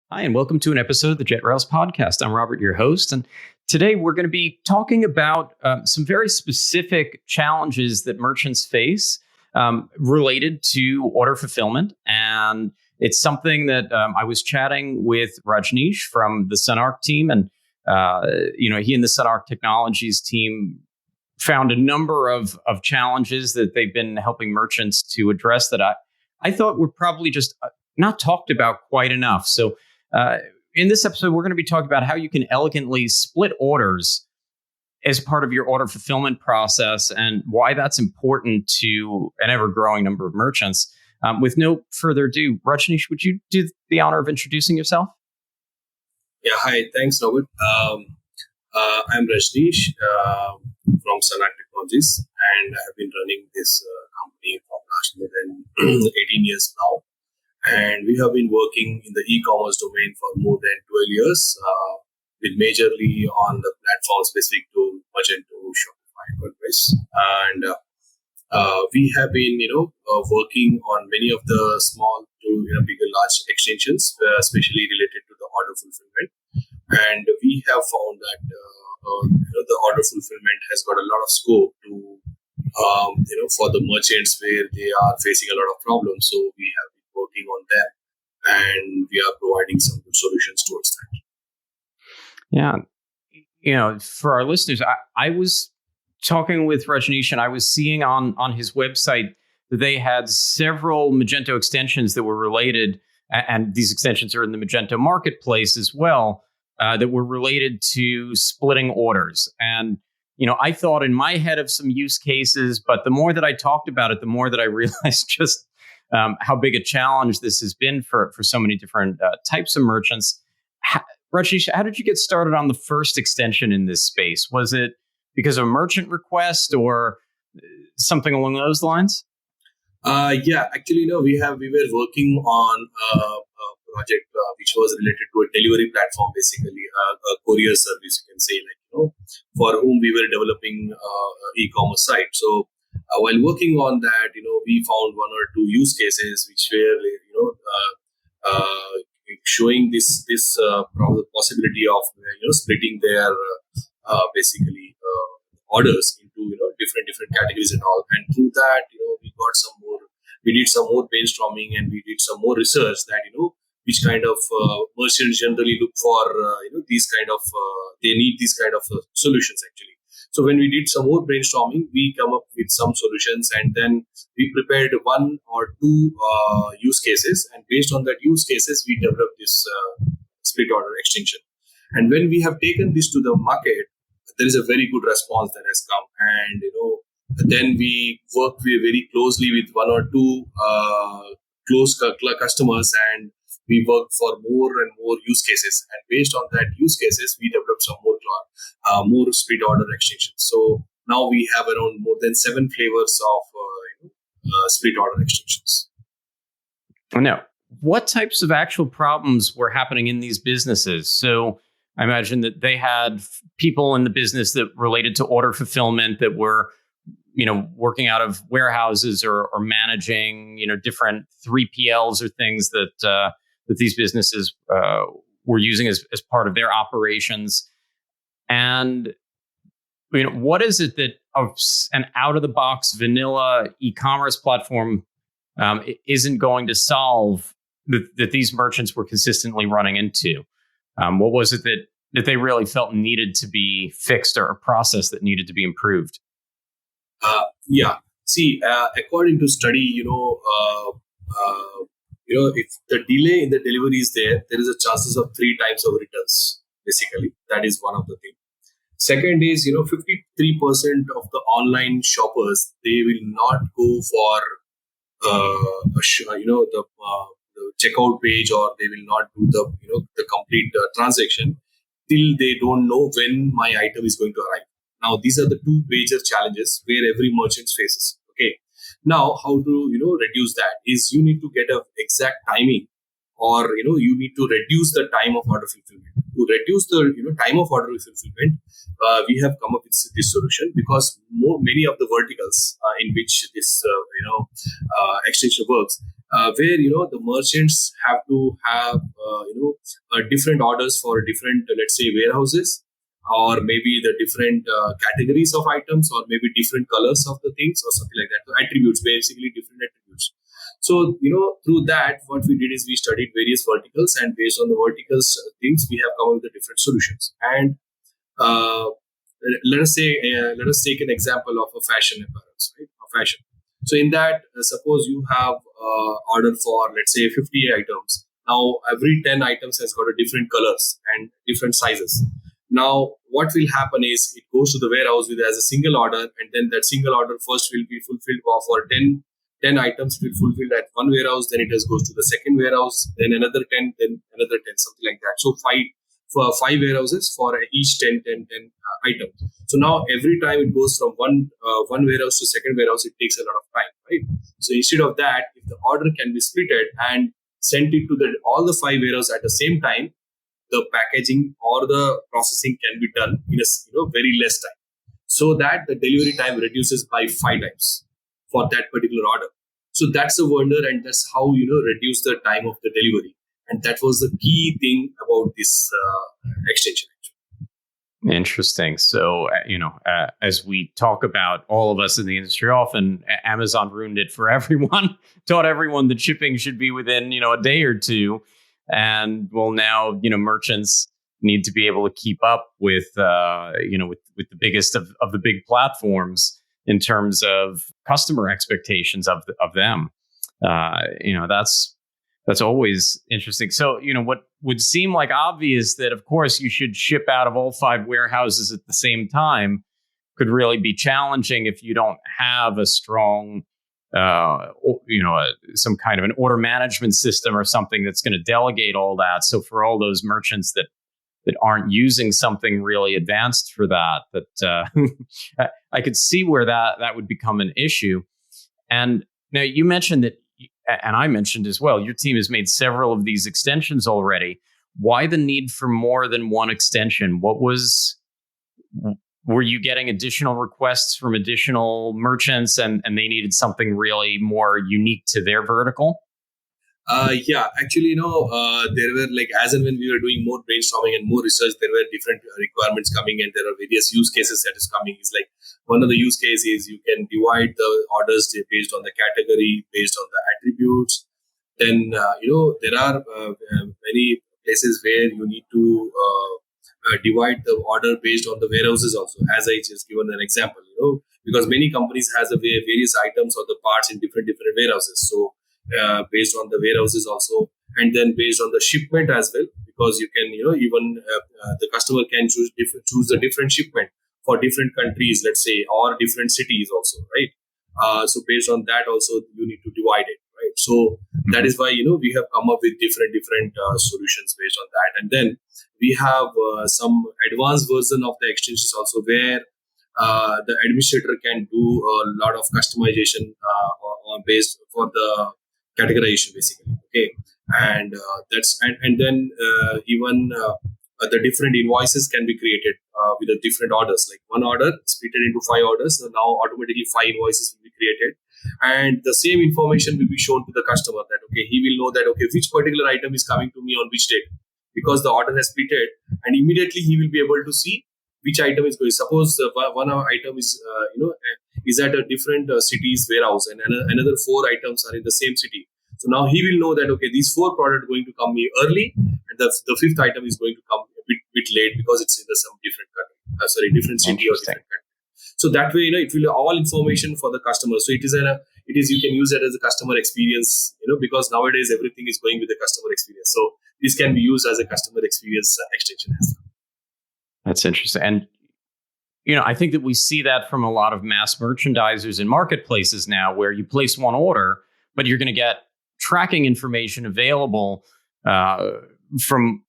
Hi, and welcome to an episode of the JetRails podcast. I'm Robert, your host, and today we're going to be talking about some very specific challenges that merchants face related to order fulfillment. And it's something that I was chatting with Rajneesh from the SunArc team, and he and the SunArc Technologies team found a number of challenges that they've been helping merchants to address that I thought were probably just not talked about quite enough. So in this episode, we're going to be talking about how you can elegantly split orders as part of your order fulfillment process and why that's important to an ever-growing number of merchants. With no further ado, Rajneesh, would you do the honor of introducing yourself? Yeah, hi. Thanks, Robert. I'm Rajneesh from SunArc Technologies, and I have been running this company for more than 18 years now. And we have been working in the e-commerce domain for more than 12 years, with majorly on the platform specific to Magento, Shopify, WordPress. And we have been, working on many of the small to bigger, large extensions, especially related to the order fulfillment. And we have found that the order fulfillment has got a lot of scope to, for the merchants where they are facing a lot of problems. So we have working on them, and we are providing some good solutions towards that. Yeah. For our listeners, I was talking with Rajneesh, and I was seeing on his website that they had several Magento extensions that were related, and these extensions are in the Magento marketplace as well, that were related to splitting orders. And I thought in my head of some use cases, but the more that I talked about it, the more that I realized just how big a challenge this has been for so many different types of merchants. Rajneesh, how did you get started on the first extension in this space? Was it because of a merchant request or something along those lines? Actually, we were working on a project which was related to a delivery platform, basically a courier service, you can say, for whom we were developing e-commerce site. So while working on that, we found one or two use cases which were, showing this possibility of splitting their basically orders into different categories and all. And through that, we did some more brainstorming, and we did some more research that which kind of merchants generally look for these kind of they need these kind of solutions actually. So when we did some more brainstorming, we come up with some solutions, and then we prepared one or two use cases. And based on that use cases, we developed this split order extension. And when we have taken this to the market, there is a very good response that has come. And then we worked very closely with one or two close customers, and we worked for more and more use cases. And based on that use cases, we developed some more split order extensions. So now we have around more than 7 flavors of split order extensions. Now, what types of actual problems were happening in these businesses? So I imagine that they had people in the business that related to order fulfillment that were working out of warehouses or managing different 3PLs or things that these businesses were using as part of their operations. And what is it that an out-of-the-box vanilla e-commerce platform isn't going to solve that these merchants were consistently running into? What was it that they really felt needed to be fixed, or a process that needed to be improved? According to study, if the delay in the delivery is there is a chances of 3 times of returns. Basically, that is one of the things. Second is, 53% of the online shoppers, they will not go for the checkout page, or they will not do the complete transaction till they don't know when my item is going to arrive. Now, these are the 2 major challenges where every merchant faces. Okay. Now, how to reduce that is you need to get an exact timing, or you need to reduce the time of order fulfillment. To reduce the time of order fulfillment, we have come up with this solution, because many of the verticals in which this extension works, where the merchants have to have different orders for different, let's say, warehouses, or maybe the different categories of items, or maybe different colors of the things, or something like that. So attributes, basically different attributes. So through that, what we did is we studied various verticals, and based on the verticals things, we have come up with the different solutions. And uh, let us take an example of a fashion apparel, right? A fashion. So in that, suppose you have order for, let's say, 50 items. Now every 10 items has got a different colors and different sizes. Now what will happen is it goes to the warehouse with as a single order, and then that single order first will be fulfilled for 10 items will fulfilled at one warehouse, then it goes to the second warehouse, then another 10, then another 10, something like that. So five warehouses for each 10 items. So now every time it goes from one warehouse to second warehouse, it takes a lot of time, right? So instead of that, if the order can be splitted and sent it to all the five warehouses at the same time, the packaging or the processing can be done in a very less time, so that the delivery time reduces by 5 times for that particular order. So that's a wonder, and that's how reduce the time of the delivery. And that was the key thing about this extension. Interesting. So, as we talk about, all of us in the industry, often Amazon ruined it for everyone, taught everyone that shipping should be within, a day or two. And well, now, merchants need to be able to keep up with, with the biggest of the big platforms in terms of customer expectations of them. That's always interesting. So, what would seem like obvious that, of course, you should ship out of all 5 warehouses at the same time could really be challenging if you don't have a strong, some kind of an order management system or something that's going to delegate all that. So for all those merchants that aren't using something really advanced for that, I could see where that would become an issue. And now you mentioned that, and I mentioned as well, your team has made several of these extensions already. Why the need for more than one extension? Were you getting additional requests from additional merchants and they needed something really more unique to their vertical? Yeah, actually, there were, like, as and when we were doing more brainstorming and more research, there were different requirements coming, and there are various use cases that is coming. It's like one of the use cases is you can divide the orders based on the category, based on the attributes. Then, there are many places where you need to divide the order based on the warehouses also, as I just given an example, because many companies has various items or the parts in different warehouses. So based on the warehouses also, and then based on the shipment as well, because you can even the customer can choose the different shipment for different countries, let's say, or different cities also, right? So based on that also you need to divide it, right? So that is why we have come up with different solutions based on that. And then we have some advanced version of the extensions also, where the administrator can do a lot of customization based for the categorization, basically. Okay, and then even the different invoices can be created with the different orders, like one order split it into 5 orders. So now automatically 5 invoices will be created, and the same information will be shown to the customer, that okay, he will know that okay, which particular item is coming to me on which date, because the order has split it, and immediately he will be able to see which item is going. Suppose one item is at a different city's warehouse, and another 4 items are in the same city. So now he will know that okay, these 4 products are going to come me early, and the 5th item is going to come a bit late because it's in some different country, different city or different country. So that way, it will all information for the customer. So it is you can use it as a customer experience, because nowadays everything is going with the customer experience. So this can be used as a customer experience extension as well. That's interesting. And, I think that we see that from a lot of mass merchandisers and marketplaces now, where you place one order, but you're going to get tracking information available from,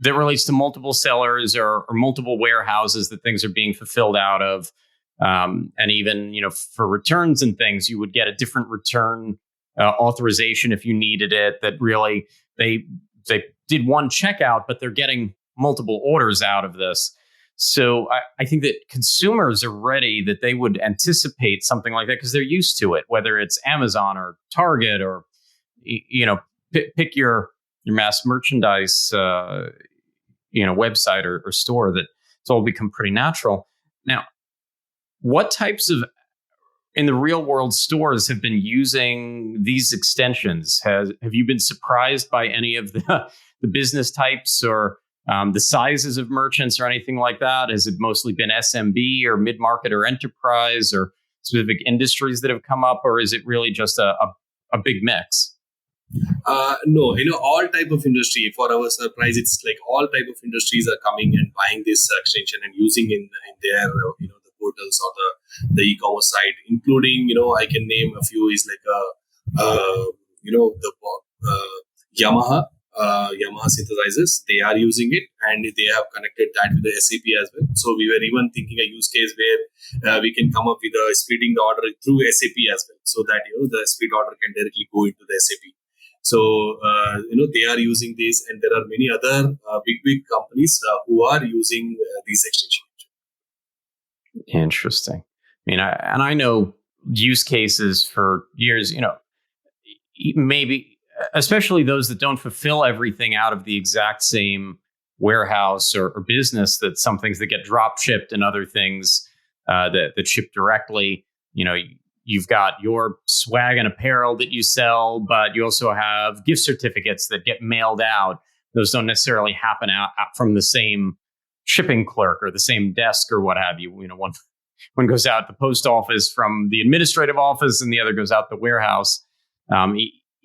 that relates to multiple sellers or multiple warehouses that things are being fulfilled out of. And even, for returns and things, you would get a different return authorization if you needed it, that really they did one checkout, but they're getting multiple orders out of this. So I think that consumers are ready, that they would anticipate something like that because they're used to it, whether it's Amazon or Target or pick your mass merchandise, website or store, that it's all become pretty natural. Now, what types of in the real world stores have been using these extensions? Have you been surprised by any of the business types or the sizes of merchants or anything like that? Has it mostly been SMB or mid-market or enterprise or specific industries that have come up, or is it really just a big mix? No, all type of industry. For our surprise, it's like all type of industries are coming and buying this extension and using in their the portals or the e-commerce site, including I can name a few is like the Yamaha. Yamaha synthesizers, they are using it and they have connected that with the SAP as well. So we were even thinking a use case where we can come up with splitting the order through SAP as well, so that the split order can directly go into the SAP. So they are using this, and there are many other big companies who are using these extensions. Interesting. I mean, I know use cases for years. Maybe especially those that don't fulfill everything out of the exact same warehouse or business, that some things that get drop shipped and other things that ship directly. You've got your swag and apparel that you sell, but you also have gift certificates that get mailed out. Those don't necessarily happen out from the same shipping clerk or the same desk or what have you. One goes out the post office from the administrative office and the other goes out the warehouse.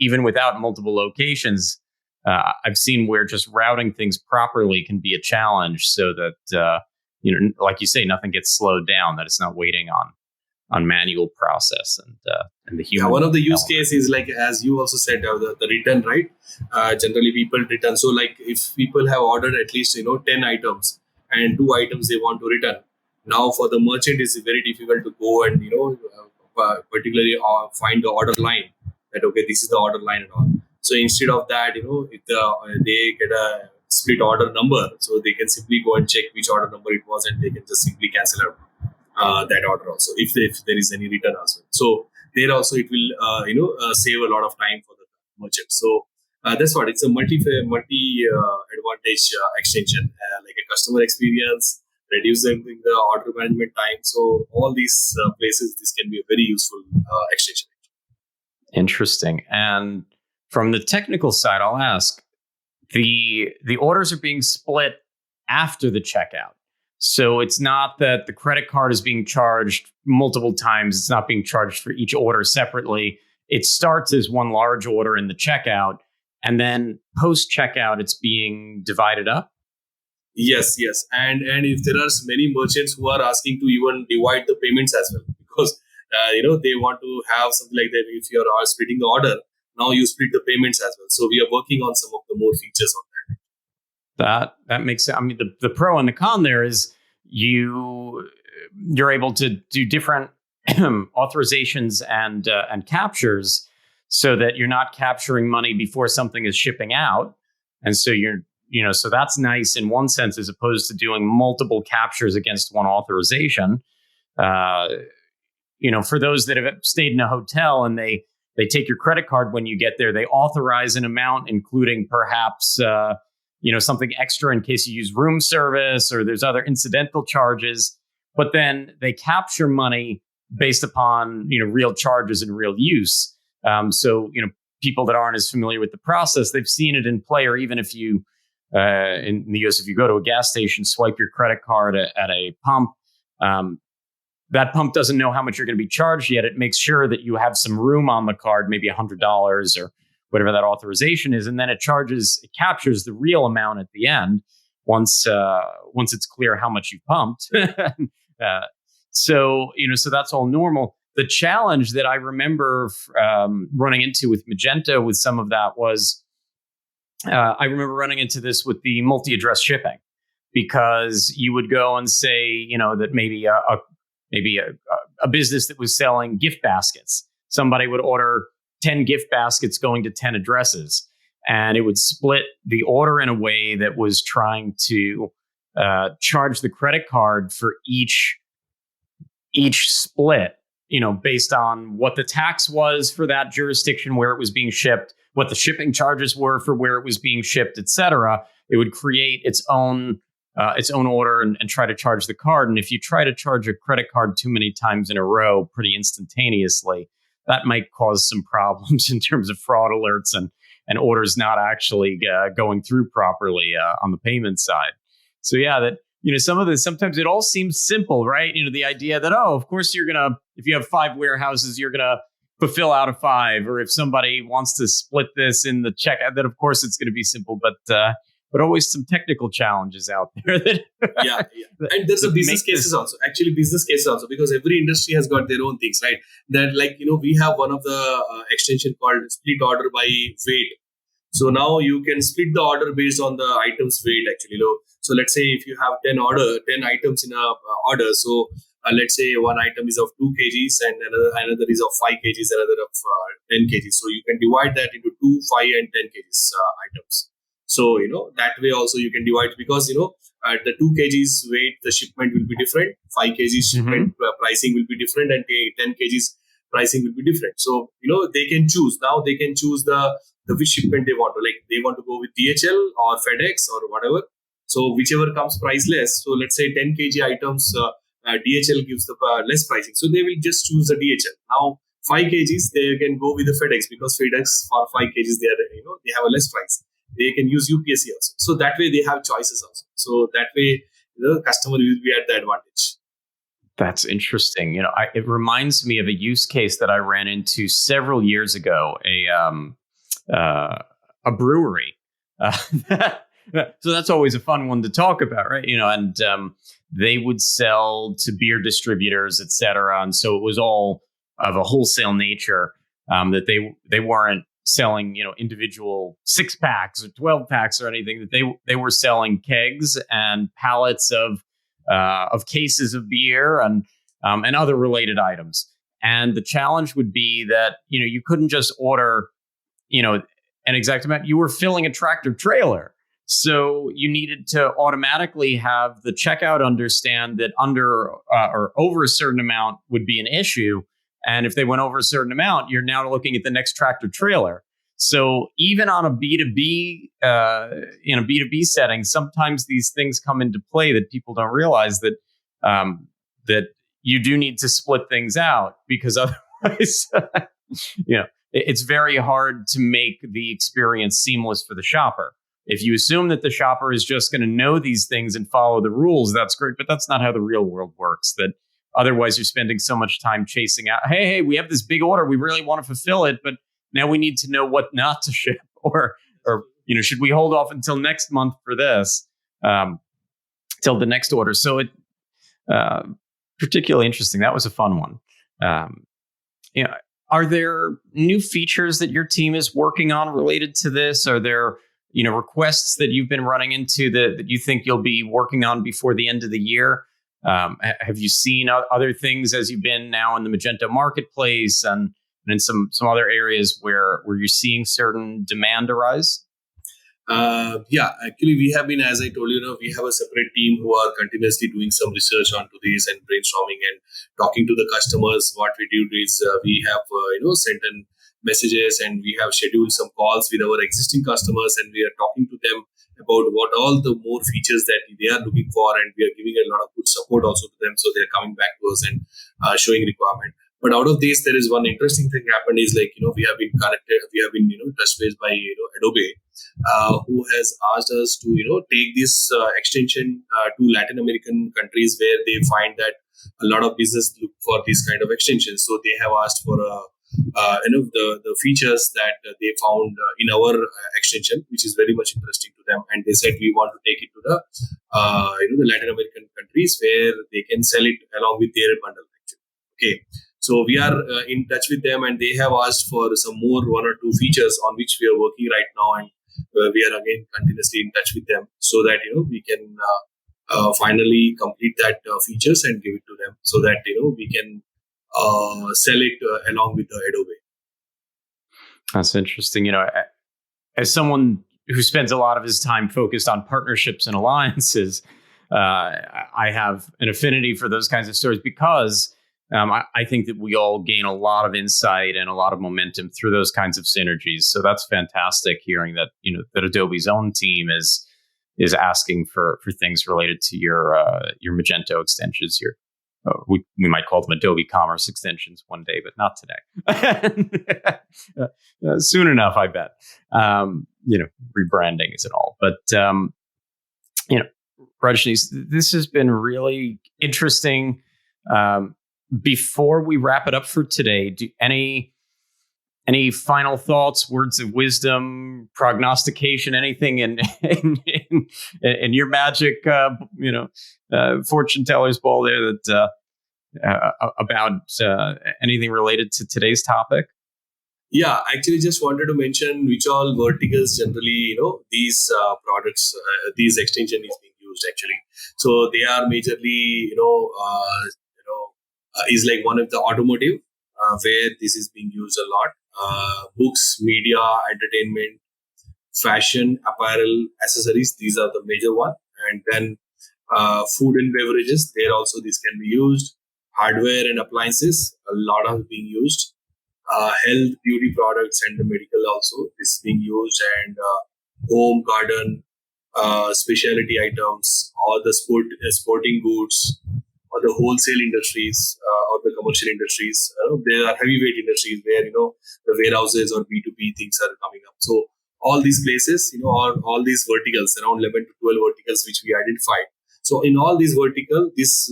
Even without multiple locations, I've seen where just routing things properly can be a challenge, so that like you say, nothing gets slowed down, that it's not waiting on manual process and the human. Yeah, one of the use cases is like, as you also said, the return, right? Generally, people return. So, like, if people have ordered at least 10 items and 2 items they want to return, now for the merchant it's very difficult to go and particularly find the order line. That okay, this is the order line and all. So instead of that, if they get a split order number, so they can simply go and check which order number it was, and they can just simply cancel out that order also if there is any return also. So there also it will save a lot of time for the merchant. So that's what it's a multi advantage extension, like a customer experience, reducing the order management time. So all these places, this can be a very useful extension. Interesting. And from the technical side, I'll ask, the orders are being split after the checkout. So it's not that the credit card is being charged multiple times. It's not being charged for each order separately. It starts as one large order in the checkout, and then post checkout, it's being divided up. Yes. And if there are many merchants who are asking to even divide the payments as well, because they want to have something like that. If you are splitting the order, now you split the payments as well. So we are working on some of the more features on that. That makes sense. I mean, the pro and the con there is you're able to do different authorizations and captures, so that you're not capturing money before something is shipping out, and so so that's nice in one sense, as opposed to doing multiple captures against one authorization. For those that have stayed in a hotel and they take your credit card when you get there, they authorize an amount, including perhaps, something extra in case you use room service or there's other incidental charges. But then they capture money based upon, real charges and real use. So people that aren't as familiar with the process, they've seen it in play, or even if you, in the US, if you go to a gas station, swipe your credit card at a pump, that pump doesn't know how much you're going to be charged yet. It makes sure that you have some room on the card, maybe $100 or whatever that authorization is, and then it captures the real amount at the end once it's clear how much you pumped. So that's all normal. The challenge that I remember running into with Magento with some of that was, I remember running into this with the multi-address shipping, because you would go and say, that maybe a business that was selling gift baskets, somebody would order 10 gift baskets going to 10 addresses, and it would split the order in a way that was trying to charge the credit card for each split, based on what the tax was for that jurisdiction where it was being shipped, what the shipping charges were for where it was being shipped, et cetera. It would create its own order and try to charge the card. And if you try to charge a credit card too many times in a row, pretty instantaneously, that might cause some problems in terms of fraud alerts and orders not actually going through properly on the payment side. So yeah, that, some of this, sometimes it all seems simple, right? The idea that, of course if you have 5 warehouses, you're going to fulfill out of 5. Or if somebody wants to split this in the checkout, then of course it's going to be simple, but always some technical challenges out there that yeah. And there's a business cases also. Actually, business cases also, because every industry has got their own things, right? That we have one of the extension called split order by weight. So now you can split the order based on the items weight actually. So let's say if you have 10 items in a order. So let's say one item is of 2 kgs and another is of 5 kgs, another of 10 kgs. So you can divide that into 2, 5 and 10 kgs items. So, that way also you can divide, because, at the 2 kgs weight, the shipment will be different. 5 kgs shipment pricing will be different, and 10 kgs pricing will be different. So, they can choose. Now they can choose the which shipment they want to. Like they want to go with DHL or FedEx or whatever. So whichever comes priceless. So let's say 10 kg items, DHL gives the less pricing. So they will just choose the DHL. Now 5 kgs, they can go with the FedEx, because FedEx for 5 kgs, they have a less price. They can use UPSC also. So that way they have choices also. So that way the customer will be at the advantage. That's interesting. It reminds me of a use case that I ran into several years ago. A brewery. So that's always a fun one to talk about, right? And they would sell to beer distributors, et cetera. And so it was all of a wholesale nature, that they weren't selling, individual 6-packs or 12-packs or anything. That they were selling kegs and pallets of cases of beer and other related items. And the challenge would be that you couldn't just order an exact amount. You were filling a tractor trailer, so you needed to automatically have the checkout understand that under or over a certain amount would be an issue. And if they went over a certain amount, you're now looking at the next tractor trailer. So even on a B2B, in a B2B setting, sometimes these things come into play that people don't realize that that you do need to split things out, because otherwise, it's very hard to make the experience seamless for the shopper. If you assume that the shopper is just going to know these things and follow the rules, that's great, but that's not how the real world works. That otherwise you're spending so much time chasing out, hey, we have this big order, we really want to fulfill it, but now we need to know what not to ship, or should we hold off until next month for this, till the next order. So it particularly interesting. That was a fun one. Are there new features that your team is working on related to this? Are there requests that you've been running into that you think you'll be working on before the end of the year? Have you seen other things as you've been now in the Magento marketplace and in some other areas where you're seeing certain demand arise? Actually, we have been, as I told you, we have a separate team who are continuously doing some research onto this and brainstorming and talking to the customers. What we do is we have sent in messages, and we have scheduled some calls with our existing customers, and we are talking to them about what all the more features that they are looking for, and we are giving a lot of good support also to them, so they are coming back to us and showing requirement. But out of this, there is one interesting thing happened is we have been connected, we have been touched base by Adobe, who has asked us to take this extension to Latin American countries where they find that a lot of business look for this kind of extensions. So they have asked for the features that they found in our extension, which is very much interesting to them, and they said we want to take it to the the Latin American countries where they can sell it along with their bundle. Okay. So we are in touch with them, and they have asked for some more 1 or 2 features on which we are working right now, and we are again continuously in touch with them so that we can finally complete that features and give it to them, so that we can sell it along with the Adobe. That's interesting. As someone who spends a lot of his time focused on partnerships and alliances, I have an affinity for those kinds of stories, because I think that we all gain a lot of insight and a lot of momentum through those kinds of synergies. So that's fantastic hearing that, that Adobe's own team is asking for things related to your Magento extensions. We might call them Adobe Commerce Extensions one day, but not today. Soon enough, I bet. Rebranding isn't all, but Rajneesh, this has been really interesting. Before we wrap it up for today, any final thoughts, words of wisdom, prognostication, anything in your magic, fortune teller's ball there that about anything related to today's topic? Yeah, actually, just wanted to mention which all verticals generally, these products, these extension is being used actually. So they are majorly, is like one of the automotive where this is being used a lot. Books, media, entertainment, fashion, apparel, accessories. These are the major one. And then food and beverages. There also this can be used. Hardware and appliances. A lot of being used. Health, beauty products, and the medical also is being used. And home, garden, specialty items, or the sporting goods, or the wholesale industries, or the commercial industries. There are heavyweight industries where, the warehouses or B2B things are coming up. So all these places, are all these verticals, around 11 to 12 verticals, which we identified. So in all these verticals, this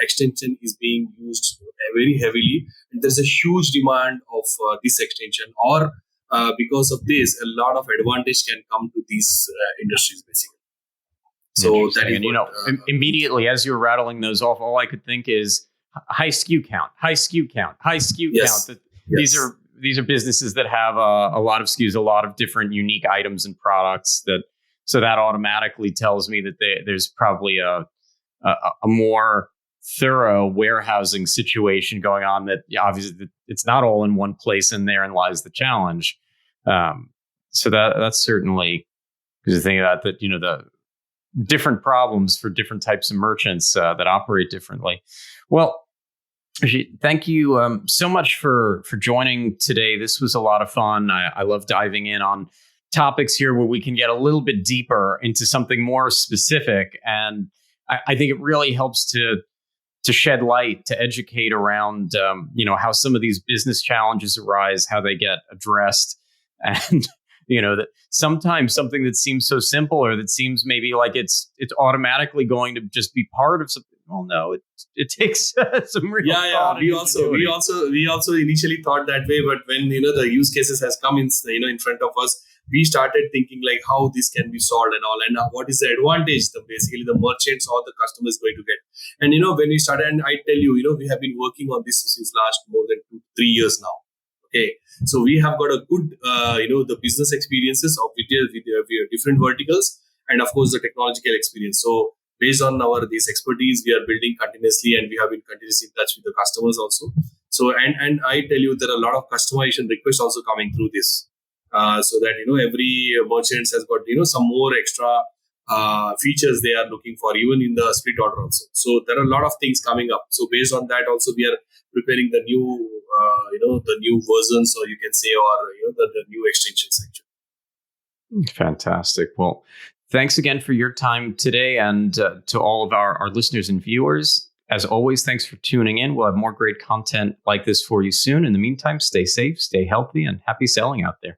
extension is being used very heavily. And there's a huge demand of this extension, or because of this, a lot of advantage can come to these industries, basically. So that is immediately as you were rattling those off, all I could think is high SKU count. Yes. These are businesses that have a lot of SKUs, a lot of different unique items and products. So that automatically tells me that there's probably a more thorough warehousing situation going on. That obviously it's not all in one place, and therein lies the challenge. So that's certainly, because you think about that, the different problems for different types of merchants that operate differently. Well, thank you so much for joining today. This was a lot of fun. I love diving in on topics here where we can get a little bit deeper into something more specific. And I think it really helps to shed light, to educate around, how some of these business challenges arise, how they get addressed. And that sometimes something that seems so simple, or that seems maybe like it's automatically going to just be part of something. Well, no, it takes some real thought. We also initially thought that way, but when the use cases has come in front of us, we started thinking like how this can be solved and all, and what is the advantage basically the merchants or the customers going to get. And when we started, and I tell you, we have been working on this since last more than 2-3 years now. Okay, so we have got a good, the business experiences of with different verticals, and of course the technological experience. So based on these expertise, we are building continuously, and we have been continuously in touch with the customers also. So and I tell you, there are a lot of customization requests also coming through this, so that every merchant has got some more extra features they are looking for, even in the split order also. So there are a lot of things coming up. So based on that, also we are preparing the new, the new versions, or you can say, or the new extensions actually. Fantastic. Well, thanks again for your time today, and to all of our listeners and viewers. As always, thanks for tuning in. We'll have more great content like this for you soon. In the meantime, stay safe, stay healthy, and happy selling out there.